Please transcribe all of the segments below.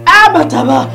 Abataba.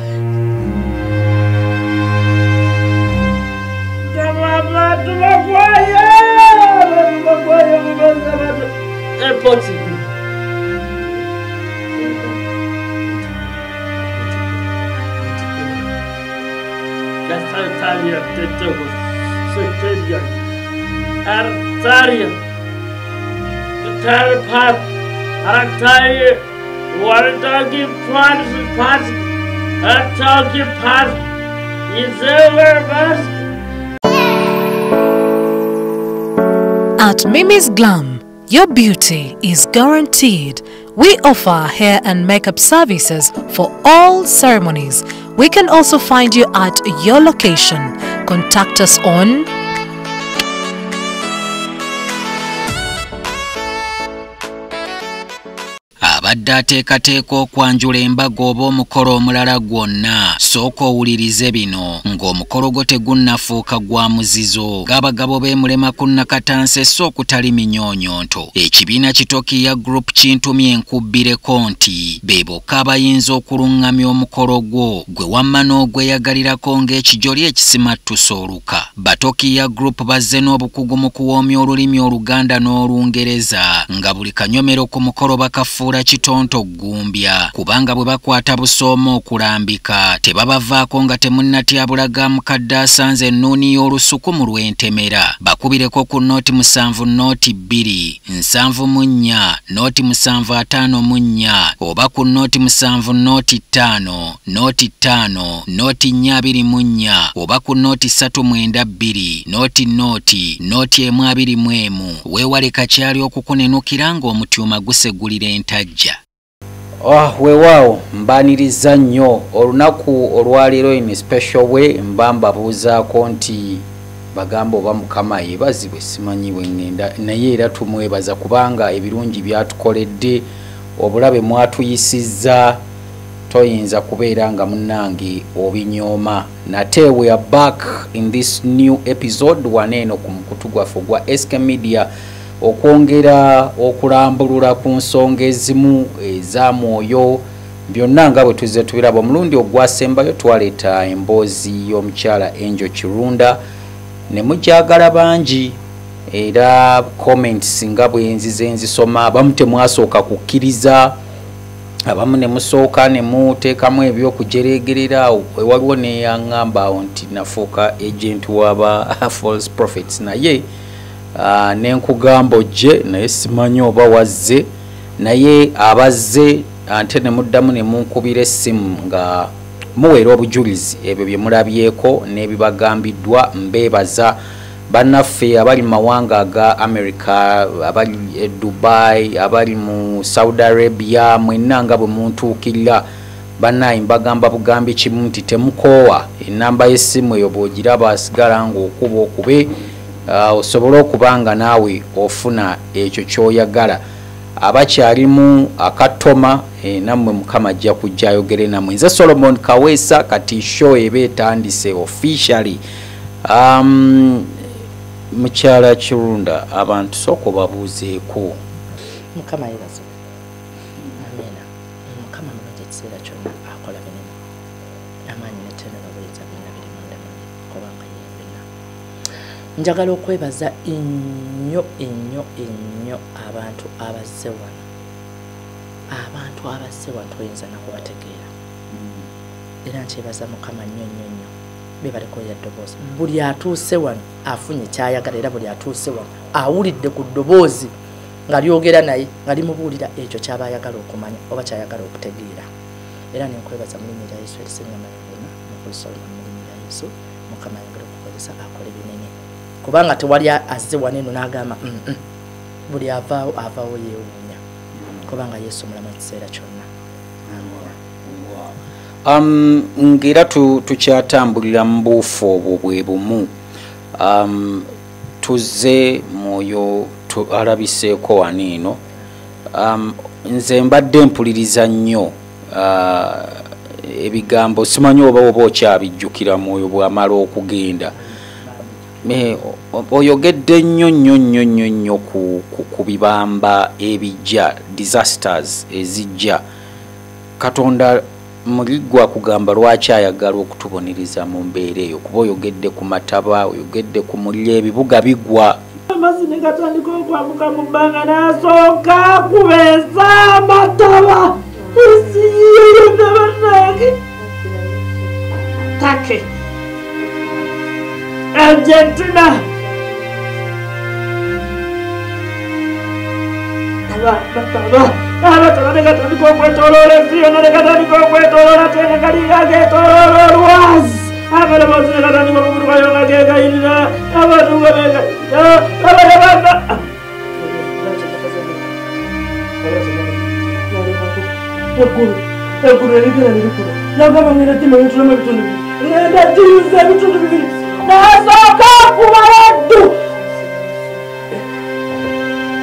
At Mimi's Glam, your beauty is guaranteed. We offer hair and makeup services for all ceremonies. We can also find you at your location. Contact us on abadde ateekateeka okwanjula embaga oba omukolo omulala gwonna sooka owulirize bino ng'omukolo gwo tegunnafuuka gwa muzizo ng'abagabo b'emulema ku nnakatansi essa okutali minyoonyonto. Ekibiina Kitokiya Group kintumye enkubbireko nti be bokka abayinza okuluŋŋamya omukolo gwo gwe wamma n'ogweyagalirako ng'ekijoli ekisimattusa oluka. Batokiya Group bazze n'obukugu mu kuwoomya olulimi Oluganda n'Olungereza nga buli kanyomero ku mukolo bakafuula kitonto gumbya kubanga bwe bakwata busooma okulambika tebabavaako nga temunnatyabulaga mukadde asanze ennuuni y'olusuku mu lw'entemera. Bakubireko ku nooti 7 nooti 2 7 nooti 754 oba ku nooti 7 nooti 5 nooti 5 nooti 424 oba ku nooti 392 nooti nooti 121 weewale kakyali okukunenukira ng'omutyuma gusegulira entajja. Weewaawo mbaaniriza nnyo olunaku olwaleero in special way mbabuuzaako nti bagamba oba Mukama yeebazibwe simanyi bwe ŋŋenda naye era tumwebaza kubanga ebirungi byatukoledde obulabe mwatuyisizza toyinza kubeera nga munnange obinyooma. Nate we are back in this new episode waneeno ku mukutu gwaffe gwa SK Media okwongera okulambulula ku nsonga ezimu eza mwoyo byonna nga bwe tuzze tubiraba. Omulundi ogwasembayo twaleeta emboozi y'omukyala Angel Kirunda ne mugyagala bangi era comments nga bwe nzize nzisoma abamu temwasooka kukkiriza abamu ne musooka ne muteekamu ebyokujeregerera. Waliwo ne yaŋŋamba nti nafuuka agent w'aba false prophets naye nenkugamba ojje naye simanyi oba wazze naye abazze ate ne muddamu ne munkubira essimu nga muweera obujulizi ebyo bye mulabyeko n'ebibagambiddwa. Mbeebaza bannaffe abali mu mawanga aga America, abali e Dubai, abali mu Saudi Arabia, mwenna nga bwe muntuukirira bannayi mbagamba bugambi kimu nti temukoowa ennamba y'essimu eyo bw'ogiraba asigala ng'okuba okube osobola okubanga naawe ofuna ekyo ky'oyagala. Abakyalimu akatoma nammwe Mukama ajja kujja ayogere nammwe. Nze Solomon Kaweesa kati show eba etandise officially. Mukyala Kirunda abantu sooka babuuzeeko. Mukama yebaze. Amina. Mukama mulungi ekiseera kyonna akola binene. Amaanyi n'ettendo n'obuyinza byonna biri munda munne kubanga yeebina. Njagala okwebaza ennyo abantu abazze wano. Abantu abazze wano toyinza nakubategeera. Era nkyebaza Mukama nnyo. Bebaleko ya ddoboozi. Buli atuuse wano afunye kyayagala era buli atuuse wano awulidde ku ddoboozi nga lyogera naye nga limubuulira ekyo kyaba ayagala okumanya oba kyayagala okutegeera. Era nenkwebaza mu linnya lya Yesu erisinga yonna mukulisoma mu linnya lya Yesu Mukama ayagala okukozesa akole binene kubanga tewali azze wano eno n'agamba buli avaawo yeewuunya kubanga Yesu mulamu ekiseera kyonna. Ngera tukyatambulira mu buufu obwo bwe bumu. Tuzze mwoyo alabiseeko wano. Nze mbadde mpuliriza nnyo ebigambo simanyi oba okyabijjukira mwoyo bw'amala okugenda. oyogedde nnyo ku bibamba ebijja disasters ezijja Katonda muligwa kugamba lwaki ayagala okutubonereza mu mbeera eyo kuba oyogedde ku mataba oyogedde ku muliro ebibuga bigwa amazzi gatandika okwamuka mu bbanga n'asooka kubeeza amataba esiyeyo bannange take Argentina abataba negatandika okwetoloola ensi yonna negatandika okwetoloola tene gali agetoloola olwazi abalaboozi negatandika okubutukayo nga gegayirira abantu nga begayirira abayabanda eggulu erigera nerikula nagamba ngenda tima yentulamu ebitundu bibiri ngenda tiyuza ebitundu bibiri nasooka kubaladdu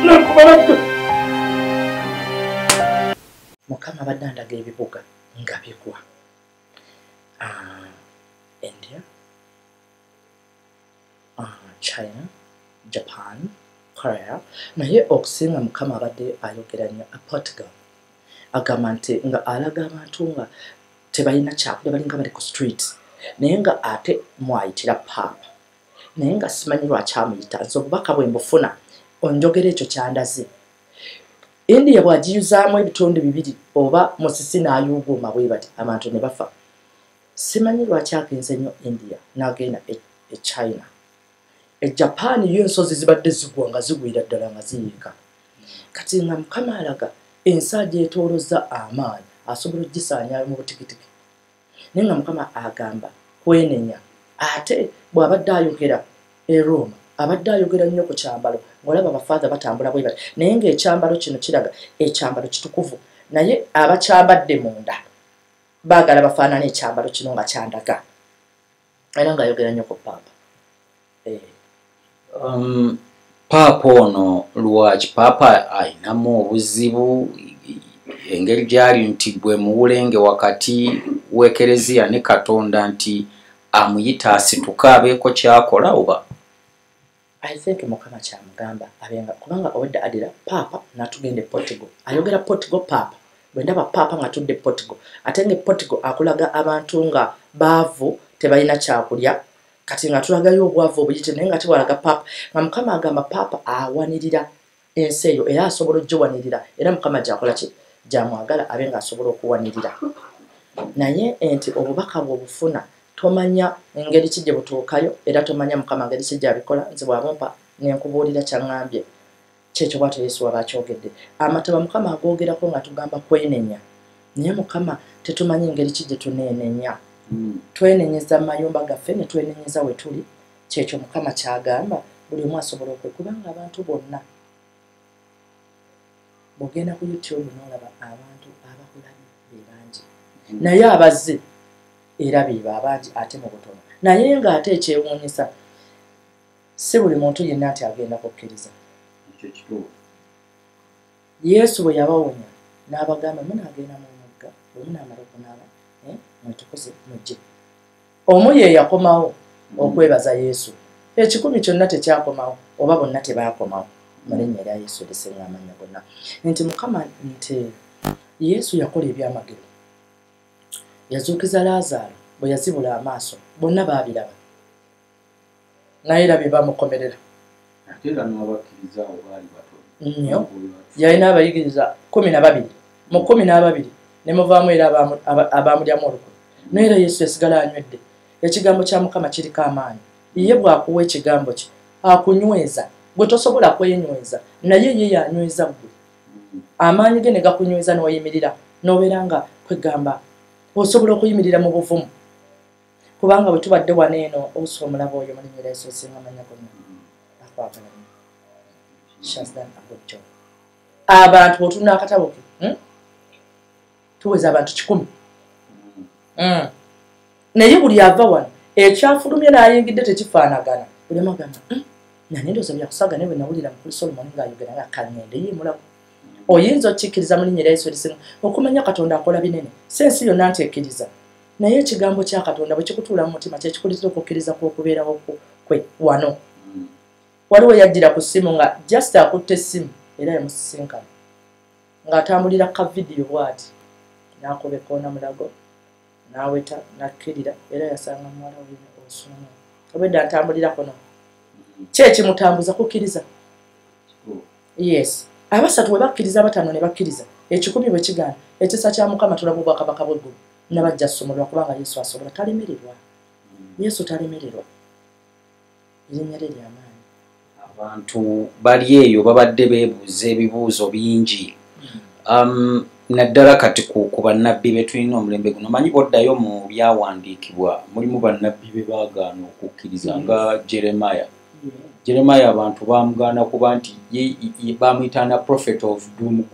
nekubaladdu Mukama abadde andaga ebibuga nga bigwa India, China, Japan, Korea naye okusinga Mukama abadde ayogera nnyo Portugal agamba nti nga alaga abantu nga tebalina kyakulya balinga bali ku street naye nga ate mwayitira Papa naye nga simanyi lwaki amuyita nze obubaka bwe mbufuna onjogera ekyo kyandaze India bwagiyuzaamu ebitundu bibiri oba musisi n'ayuuguuma bwe bati abantu ne bafa simanyi lwaki agenze nnyo India n'agenda e China Japan yo ensozi zibadde zigwa nga zigwira ddala nga ziyiika kati nga Mukama alaga ensi agyetoolozza amaanyi asobola okugisaanyaayo mu butikitiki naye nga Mukama agamba kwenenya ate bw'abadde ayogera e Roma abadde ayogera nnyo ku kyambalo ng'olaba abafaadha batambula bwe bati naye ng'ekyambalo kino kiraga ekyambalo kitukuvu naye abakyambadde munda baagala bafaanana ekyambalo kino nga kyandaga era ng'ayogera nnyo ku Papa Papa ono lwaki Papa ayinamu obuzibu engeri gyali nti bwe muwulenge wakati w'ekereziya ne Katonda nti amuyita asituka abeeko kyakola oba I think Mukama kyamugamba abenga kubanga owedde adira Papa natugende Portugal ayogera Portugal Papa bwe ndaba Papa nga tudde Portugal ate nge Portugal akulaga abantu nga baavu tebalina kyakulya kati nga tulagayo obwavu obuyite naye nga tewalaga Papa nga Mukama agamba Papa awanirira ensi eyo era asobola okugiwanirira era Mukama gyakola ki gyamwagala abe nga asobola okuwanirira naye enti obubaka bw'obufuna tomanya engeri ki gye butuukayo era tomanya Mukama ngeri ki gy'abikola nze bw'abumpa nenkubuulira kyaŋŋambye kyekyo bw'atyo Yesu waba akyogedde amataba Mukama agoogerako nga tugamba kwenenya naye Mukama tetumanyi engeri ki gye tuneenenya twenenyeza mu mayumba gaffe ne twenenyeza we tuli kyekyo Mukama kyagamba buli omu asobola okwekubanga abantu bonna bw'ogenda ku YouTube n'olaba abantu abakulabye be bangi naye abazze era biba abangi ate mu butono naye ng'ate ekyewuunyisa si buli muntu yenna nti agenda kukkiriza Yesu bwe yabawonya n'abagamba munaagenda mu mugga bwe munaamala okunaaba mwetukuze mujje omu ye yakomawo okwebaza Yesu ekikumi kyonna tekyakomawo oba bonna tebaakomawo mu linnya erya Yesu lisinga amannya gonna nti Mukama nti Yesu yakola ebyamagero yazuukiza Laazaalo bwe yazibula amaaso bonna baabiraba naye era bye bamukomerera nnyo yalina abayigiriza 12 mu 12 ne muvaamu era abaamulyamu olukwe naye era Yesu yasigala anywedde ekigambo kya Mukama kiriko amaanyi ye bw'akuwa ekigambo kye akunyweza gwe tosobola kwenyweza naye ye yanyweza ggwe amaanyi ge ne gakunyweza n'oyimirira n'obeera nga kwegamba osobola okuyimirira mu buvumu kubanga bwe tubadde wano eno oso omulaba oyo mulinnya erya Yesu osinga amannya gonna akwagala nnyo shasdan agojjo abantu bw'otulina akatabo ke tuweza abantu 10 naye buli ava wano ekyafulumye n'ayingidde tekifaanagana buli amagamba nani ndowooza byakusaga naye bwe nawulira mukulu Solomoni ng'ayogera nga kaŋŋende ye mulabu oyinza okikkiriza mu linnya erya Yesu erisinga okumanya Katonda akola binene si ensi yonna nti ekkiriza naye ekigambo kya Katonda bwe kikutuula mu mutima kye kikuleetera okukkiriza kw'okubeerawo kwe wano. Waliwo yaddira ku ssimu nga just akutte essimu era yamusisinkana ng'atambulira ka vidiyo bw'ati n'akuba ekkoona mulago n'aweta n'akkirira era yasanga muwala we osuuma obwedda atambulira kono ki ekimutambuza kukkiriza. Yes, abasatu bwe bakkiriza abataano ne bakkiriza ekikumi bwe kigaana ekisa kya Mukama tulaba obwakabaka bw'eggulu nabajja ssomolwa kubanga Yesu asobola talemererwa. Yesu talemererwa. Erinnya lye ly'amaanyi. Abantu bali eyo babadde beebuuza ebibuuzo bingi. Naddala kati ku bannabbi be tulina omulembe guno manyi boddayo mu byawandiikibwa mulimu bannabbi be baagaana okukkiriza nga Jeremiah abantu baamugaana kuba nti bamuyita na prophet of doom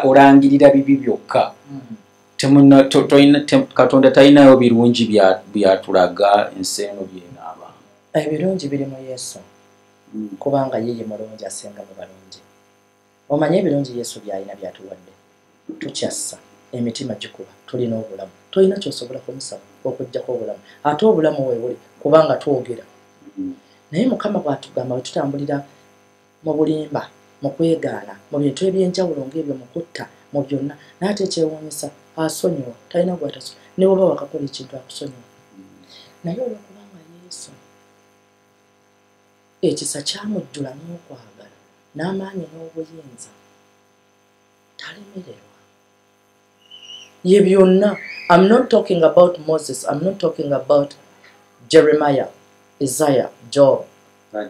olangirira bibi byokka. Katonda talinayo birungi byatulaga ensi eno byenaaba. Ebirungi biri mu Yesu kubanga yeye mulungi asinga mu balungi. Omanye ebirungi Yesu by'alina byatuwadde tukyassa emitima gikuba tulina obulamu tolina kyosobola kumusaba okuggyako obulamu ate obulamu weebuli kubanga twogera. Naye Mukama bw'atugamba bwe tutambulira mu bulimba mu kwegaana mu bintu ebyenjawulo ng'ebyo mu kutta mu byonna naye ate ekyewuunyisa asonyiwa talina gw'atasonyiwa ne bw'oba wakakola ekintu akusonyiwa. Naye olwokubanga Yesu ekisa kyamujjula n'okwagala n'amaanyi n'obuyinza talemererwa. Ye byonna. I'm not talking about Moses. I'm not talking about Jeremiah, Isaiah, Job.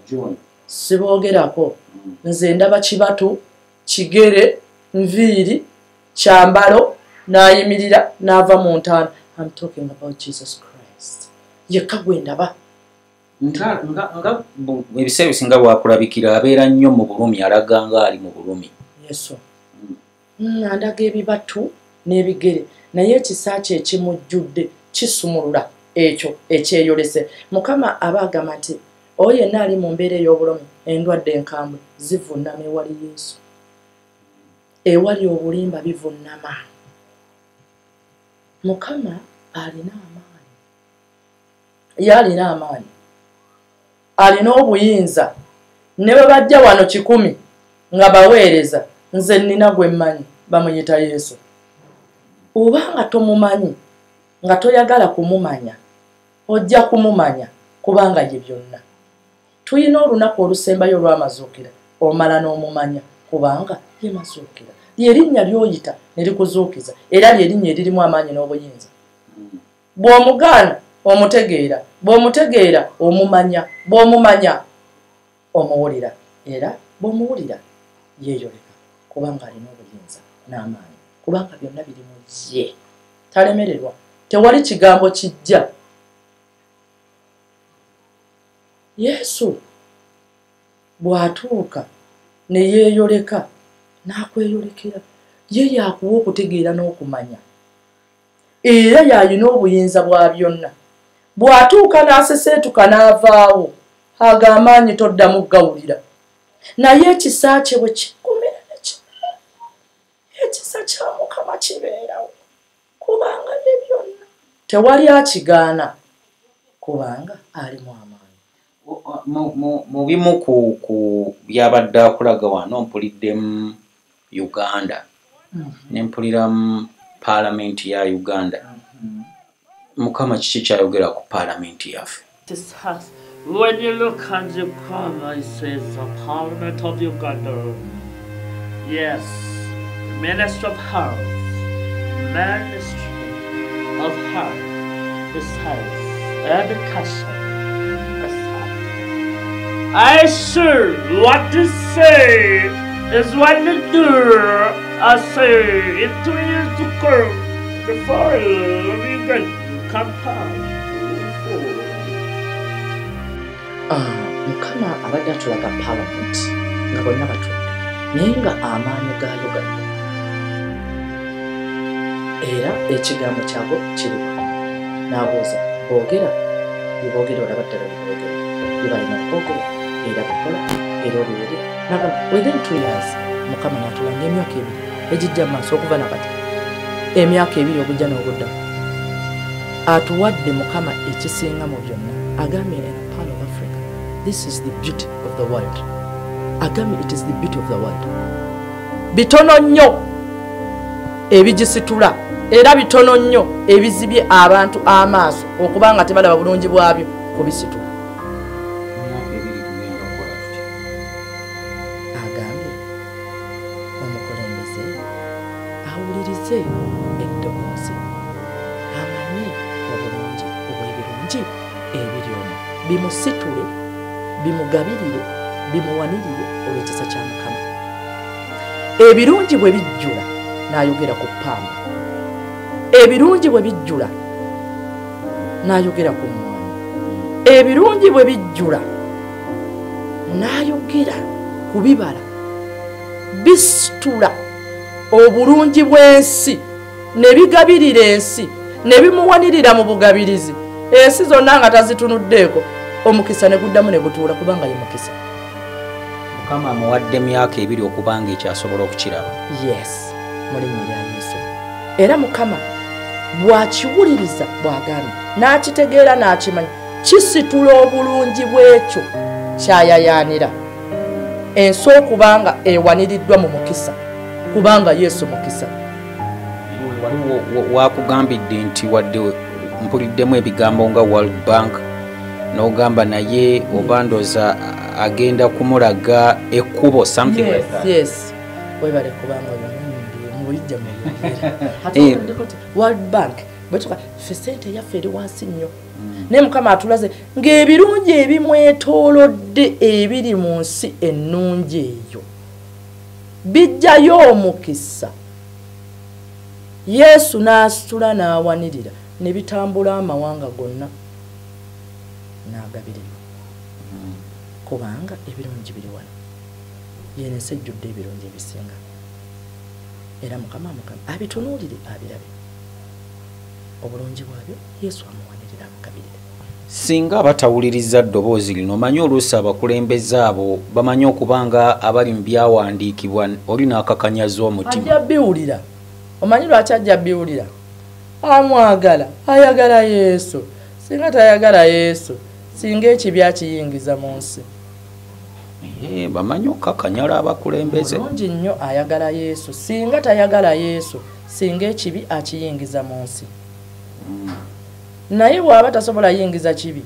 John. Siboogerako. Nze ndaba kibatu, kigere, nviiri, kyambalo, n'ayimirira n'ava mu ntaana. I'm talking about Jesus Christ. Yekka gwe ndaba. Nga ebiseera bisinga bwakulabikira abeera nnyo mu bulumi alaga nga ali mu bulumi. Yesu. Andaga ebibatu n'ebigere naye ekisa kye ekimujjudde kisumulula ekyo ekyeyolese. Mukama aba agamba nti oyo yenna ali mu mbeera ey'obulamu endwadde enkambwe zivunnama ewali Yesu. Ewali obulimba bivunnama. Mukama alina amaanyi. Ye alina amaanyi. Alina obuyinza. Ne bwe bajja wano 100 nga baweereza nze nnina gwe mmanyi bamuyita Yesu. Obanga tomumanyi nga toyagala kumumanya ojja kumumanya kubanga ye byonna. Tuyina olunaku olusembayo olw'amazuukira omala n'omumanya kubanga ye mazuukira. Lyerinnya ly'oyita ne likuzuukiza era lyerinnya eririmu amaanyi n'obuyinza. Bw'omugaana omutegeera, bw'omutegeera omumanya, bw'omumanya omuwulira era bw'omuwulira yeeyoleka kubanga alina obuyinza n'amaanyi kubanga byonna biri mu ye. Talemererwa. Tewali kigambo kijja. Yesu bw'atuuka ne yeeyoleka n'akweyolekera ye yakuwa okutegeera n'okumanya era yalina obuyinza bwa byonna. Bw'atuuka n'aseseetuka n'avaawo ag'amaanyi toddamu gawulira naye ekisa kye bwe kikumira ne kibeera. Ekisa kya Mukama kibeerawo kubanga ne byonna tewali akigaana kubanga alimu amaanyi. Mu bimu ku byabadde akulaga wano mpuliddemu Uganda ne mpuliramu paalamenti ya Uganda. Mukama kiki kyayogera ku paalamenti yaffe? When you look at Uganda, it says the Parliament of Uganda. Yes, Ministry of Health, Ministry of Health, the Science, Education, the Science. I sure what to say is what to do. I say in 2 years to come, the fall we get campaign. Mukama abadde atulaga Parliament nga bonna batudde naye nga amaanyi gaayo gali era ekigambo kyabo kiriwo. N'abuuza boogera byeboogera olaba ddala byeboogera byebalina okwogera era bikola era obiwulira. Nagamba within 2 years Mukama n'atulanga emyaka 2 egijja mu maaso okuva nakati, emyaka 2 ogujja n'obuddamu atuwadde Mukama ekisinga mu byonna. Agambye in a part of Africa, this is the beauty of the world. Agambye it is the beauty of the world. Bitono nnyo ebigisitula era bitono nnyo ebizibye abantu amaaso okubanga tebalaba bulungi bwabyo kubisitula. Agambye omukulembeze awulirize eddoboozi amanye obulungi obw'ebirungi ebiri omwo, bimusitule, bimugabirire, bimuwanirire olw'ekisa kya Mukama. Ebirungi bwe bijjula n'ayogera ku ppamba, ebirungi bwe bijjula n'ayogera ku mmwanyi, ebirungi bwe bijjula n'ayogera ku bibala, bisitula obulungi bw'ensi ne bigabirira ensi ne bimuwanirira mu bugabirizi, ensi zonna nga tazitunuddeeko, omukisa ne guddamu ne gutuula kubanga ye mukisa. Mukama amuwadde myaka 2 okubanga ekyasobola okukiraba. Yes, mulinnya lya Yesu. Era Mukama bw'akiwuliriza bw'agambye n'akitegeera n'akimanya, kisitula obulungi bw'ekyo kyayayaanira ensi okubanga ewaniriddwa mu mukisa kubanga Yesu mukisa. Waliwo wakugambidde nti wadde mpuliddemu ebigambo nga World Bank n'ogamba naye oba ndooza agenda kumulaga ekkubo something like that. Yes. Webale kubanga mubijja mu World Bank bwetuka fesente yaffe eri wansi nnyo. Ne Mukama atulaze ng'ebirungi ebimwetoolodde ebiri mu nsi ennungi eyo bijjayo omukisa. Yesu n'asitula n'awanirira ne bitambula amawanga gonna n'agabirirwa kubanga ebirungi biri wano. Yene ensi ejjudde ebirungi ebisinga era Mukama abitunuulire abirabe obulungi bwabyo. Yesu amuwanirira amugabirire. Singa abatawuliriza ddoboozi lino omanyi oluusi abakulembeze abo bamanyi okubanga abali mu byawandiikibwa oli n'akakanyaza omutima. Ajja biwulira. Omanyi lwaki ajja biwulira? Amwagala, ayagala Yesu. Singa tayagala Yesu, singa ekibi akiyingiza mu nsi. Bamanyi okukakanyala abakulembeze. Bulungi nnyo ayagala Yesu. Singa tayagala Yesu, singa ekibi akiyingiza mu nsi. Naye bw'aba tasobola yingiza kibi,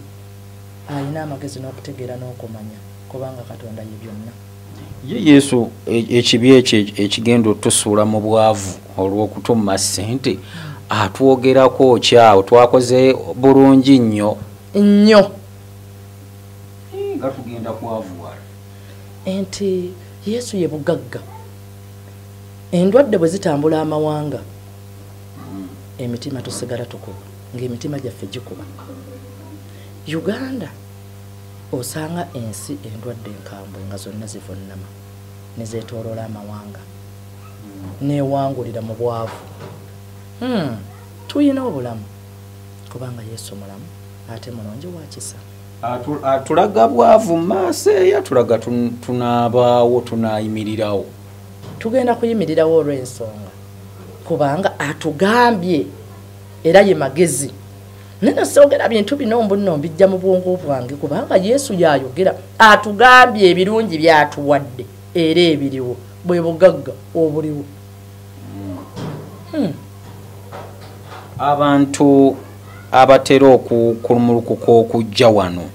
alina amagezi n'okutegeera n'okumanya kubanga Katonda ye byonna. Ye Yesu ekibi ekyo ekigenda otusuula mu bwavu olw'okutuma ssente atwogerako kyawo twakoze bulungi nnyo nnyo nga tugenda kwavuwala enti Yesu ye bugagga. Endwadde bwe zitambula amawanga emitima tusigala tukuba ng'emitima gyaffe gikuba. Uganda osanga ensi endwadde enkambwe nga zonna zivunama ne zeetooloola amawanga neewangulira mu bwavu. Tuyina obulamu kubanga Yesu mulamu ate mulungi wa kisa. Atulaga bwavu maaso eyo atulaga tunaabaawo tunaayimirirawo. Tugenda kuyimirirawo olw'ensonga kubanga atugambye era ye magezi. Nina soogera bintu bino mbuno mbijja mu bwongo bwange kubanga Yesu yayogera atugambye ebirungi byatuwadde era ebiriwo bwe bugagga obuliwo. Abantu abatera okukulumulukuka okujja wano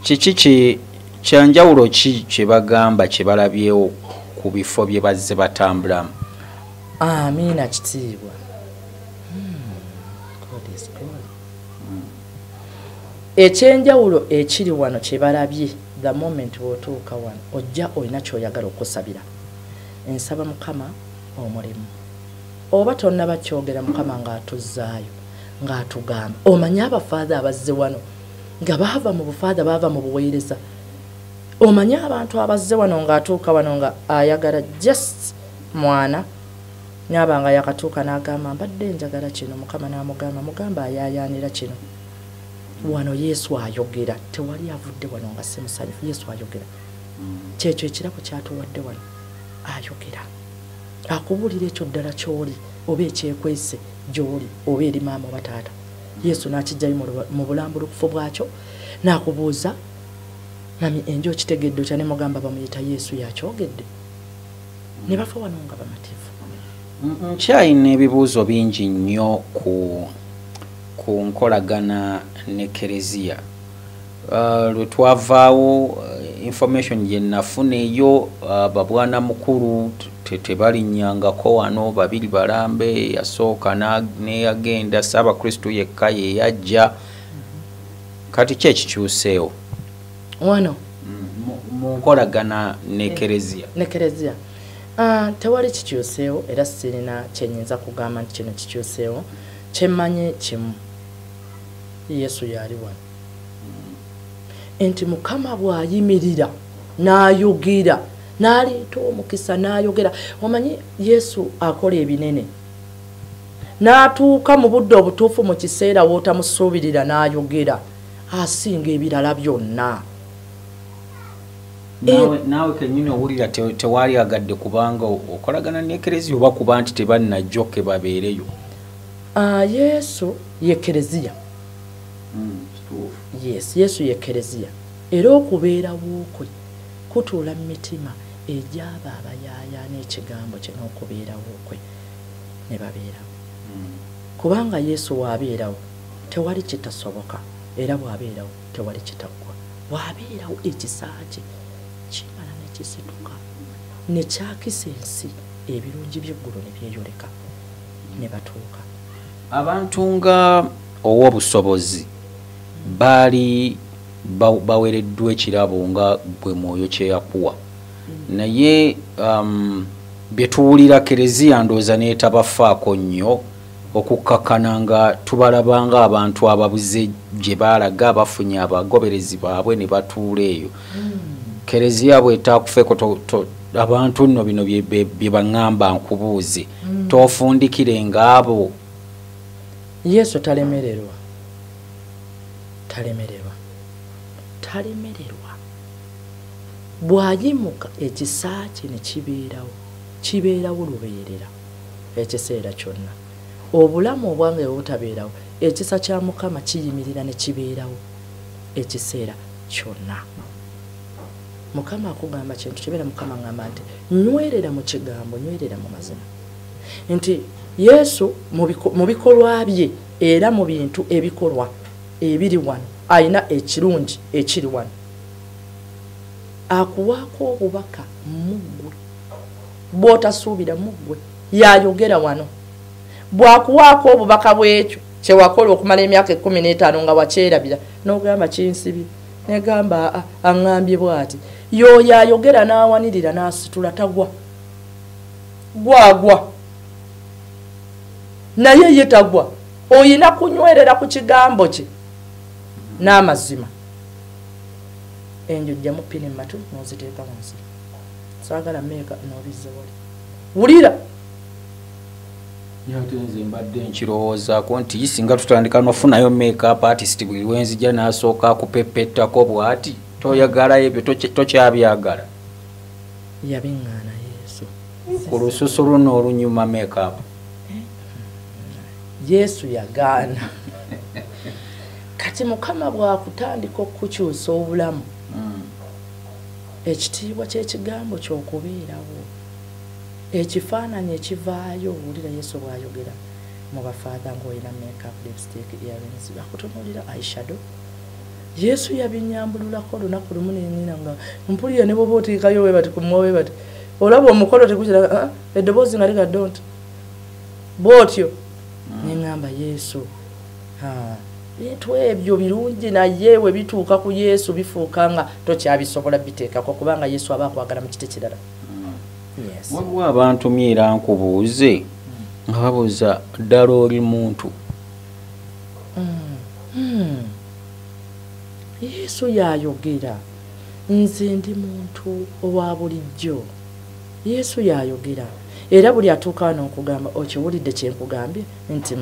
kiki kyanjawulo ki kye bagamba kye balabyewo ku bifo bye bazze batambulamu? Amiina kitiibwa. Ekyenjawulo ekiri wano kye balabye the moment wotuuka wano ojja olina ky'oyagala okusabira. Ensaba Mukama omulimu oba tonna bakyogera Mukama ng'atuzzaayo ng'atugamba. Omanye abafaada abazze wano nga baava mu bufaada baava mu buweereza. Omanye abantu abazze wano ng'atuuka wano nga ayagala just mwana nyaba nga yakatuuka n'agamba mbadde njagala kino Mukama n'amugamba mugamba ayayaanira kino. Wano Yesu ayogera tewali avudde wano nga si musanyufu. Yesu ayogera kyekyo ekirabo kyatuwadde wano ayogera akubuulira ekyo ddala ky'oli oba ekyekwese gy'oli oba eri maama oba taata. Yesu n'akijjayo mu bulambulukufu bwakyo n'akubuuza mami enjo okitegedde otya ne mugamba bamuyita Yesu yakyogedde ne bafa wano nga bamativu. Nkyalina ebibuuzo bingi nnyo ku nkolagana n'Ekereziya. Lwe twavaawo information gye nafuna eyo babwana mukulu tebalinnyangako wano, babiri balambe, yasooka neyagenda, Ssaabakristu yekka ye yajja. Kati ki ekikyuseewo wano mu nkolagana n'Ekereziya? n'Ekereziya tewali kikyuseewo era sirina kyenyinza kugamba nti kino kikyuseewo. Kyemmanyi kimu, Yesu yali wano nti Mukama bw'ayimirira n'ayogera n'aleeta omukisa n'ayogera. Omanyi Yesu akola ebinene n'atuuka mu budde obutuufu mu kiseera w'otamusuubirira n'ayogera asinga ebirala byonna. Naawe kennyini owulira tewali agadde kubanga okolagana n'Ekereziya oba kuba nti tebannajjoke babeereyo? Yesu ye Kereziya. Yes, Yesu ye Kereziya. Era okubeerawo kwe kutuula mu mitima egy'abo abayaaya n'ekigambo kye n'okubeerawo kwe ne babeerawo. Kubanga Yesu w'abeerawo tewali kitasoboka, era bw'abeerawo tewali kitaggwa. Bw'abeerawo ekisa kye kimala ne kisituka ne kyakisa ensi, ebirungi by'eggulu ne byeyoleka ne batuuka. Abantu nga ow'obusobozi baali bawereddwa ekirabo nga gwe Mwoyo kye yakuwa, naye bye tuwulira Kereziya ndowooza n'etabafaako nnyo okukkakana nga tubalabanga abantu ababuze gye baalaga, abafunye abagoberezi baabwe ne batuula eyo. Kereziya bw'etaakufeeko abantu nno bino bye baŋŋamba nkubuuze, toofundikire ng'abo. Yesu talemererwa. Bw'ayimuka ekisa kye ne kibeerawo lubeerera ekiseera kyonna. Obulamu obwange obutabeerawo, ekisa kya Mukama kiyimirira ne kibeerawo ekiseera kyonna. Mukama akugamba kintu kibeera, Mukama ngamba nti nywerera mu kigambo, nywerera mu mazima. Nti Yesu mu bikolwa bye era mu bintu ebikolwa ebiri wano ayina ekirungi ekiri wano. Akuwaako obubaka muggwe bw'otasuubira muggwe, yayogera wano. Bw'akuwaako obubaka bw'ekyo kye wakola okumala emyaka 15 nga wakyerabira n'ogamba kinsibi, negamba aŋŋambye bw'ati, y'oyo ayogera n'awanirira n'asitula tagwa, gwagwa naye ye tagwa. Oyina kunywerera ku kigambo kye n'amazima. Enjo jjamu pini matu n'oziteeka wansi, saagala meeka n'obizza wali. Wulira Nze mbadde nkirowoozaako nti singa tutandika nofunayo make-up artist buli lwenzija n'asooka akupepettako bw'ati, toyagala ebyo, tokyabyagala. Yabiŋŋaana Yesu ku lususu luno olunyuma make-up. Yesu yagaana. Kati Mukama bw'akutandika okukyusa obulamu, ekitiibwa ky'ekigambo ky'okubeerawo, ekifaananyi ekivaayo. Owulira Yesu bw'ayogera mu bafaada ng'olina make-up, lipstick, earrings, bakutunuulira eyeshadow. Yesu yabinyambululako olunaku lumu nenina nga mpulira ne bwoba oteekayo we bati ku mwoyo bati, olaba omukolo tegukira eddoboozi nga liga don't bw'otyo. Neŋŋamba Yesu, bintu ebyo birungi, naye we bituuka ku Yesu bifuuka nga tokyabisobola biteekako, kubanga Yesu aba akwagala mu kiti kirala. Waliwo abantu myera nkubuuze nga babuuza ddala oli muntu. Yesu yayogera, nze ndi muntu owa bulijjo. Yesu yayogera, era buli atuuka n'okugamba okiwulidde kye nkugambye nti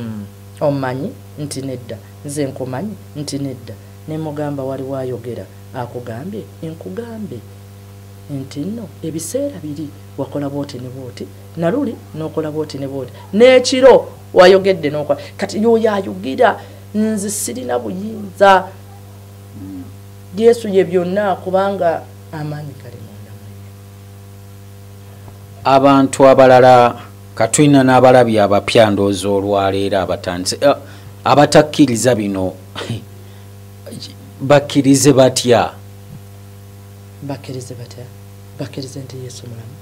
omanyi nti nedda, nze nkumanyi nti nedda. Ne mugamba waliwo ayogera akugambye nkugambe nti nno ebiseera biri wakola bwoti ne bwoti, naluli n'okola bwoti ne bwoti, n'ekiro wayogedde n'okola kati yoyo ayogera nze sirina buyinza Yesu ye byonna kubanga amaanyi gali munda abantu abalala katulina n'abalabi abapya ndowooza olwaleero abatandise abatakkiriza bino bakkirize batya bakkirize nti Yesu mulamu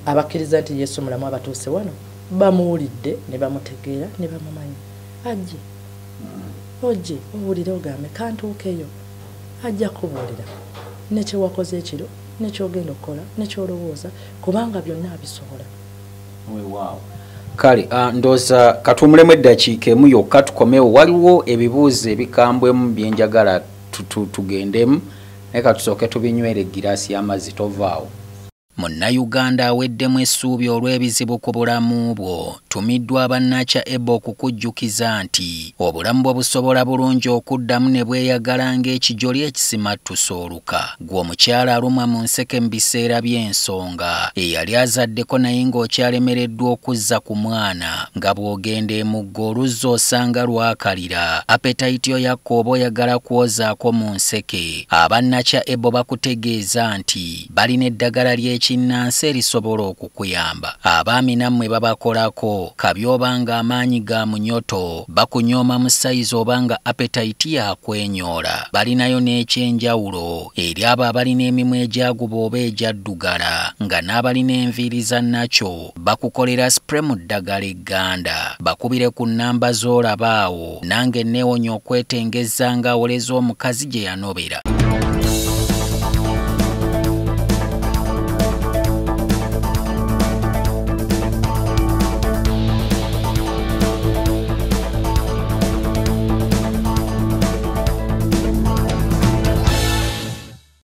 abakkiriza nti Yesu mulamu abatuuse wano bamuwulidde ne bamutegeera ne bamumanyi ajje ojje owulire ogambe kantuukeyo ajja kubuulira nekyewakoze ekiro nekyogenda okukola nekyolowooza kubanga byonna abisobola kale ndowooza katuumulemu eddakiika emu yokka tukomewo waliwo ebibuuzo ebikambwemu byenjagala tugendemu naye katusooke tubinywera egiraasi y'amazzi tovaawo Munnayuganda aweddemu essuubi olw'ebizibu ku bulamu bwo tumiddwa abannakya ebo okukujjukiza nti obulamu bwo busobola bulungi okuddamu ne bweyagala ng'ekijoli ekisimattusa oluka gwe omukyala alumwa mu nseke mu biseera by'ensonga eyali azaddeko naye ng'okyalemereddwa okuzza ku mwana nga bw'ogenda emuggo oluzza osanga lwakalira apetayiti yo yakka oba oyagala kwozaako mu nseke abannakya ebo bakutegeeza nti balina eddagala ly'ekinnansi erisobola okukuyamba abaami nammwe babakolako kabi obanga amaanyi ga munyoto bakunyooma mu sayizi obanga apetayiti yakwenyoola balinayo n'ekyenjawulo eri abo abalina emimwa egyaguba oba egyaddugala nga n'abalina enviiri za nakyo bakukolera spray mu ddagala egganda bakubire ku nnamba z'olaba awo nange neewonya okwetengeza ng'awoleza omukazi gye yanobera.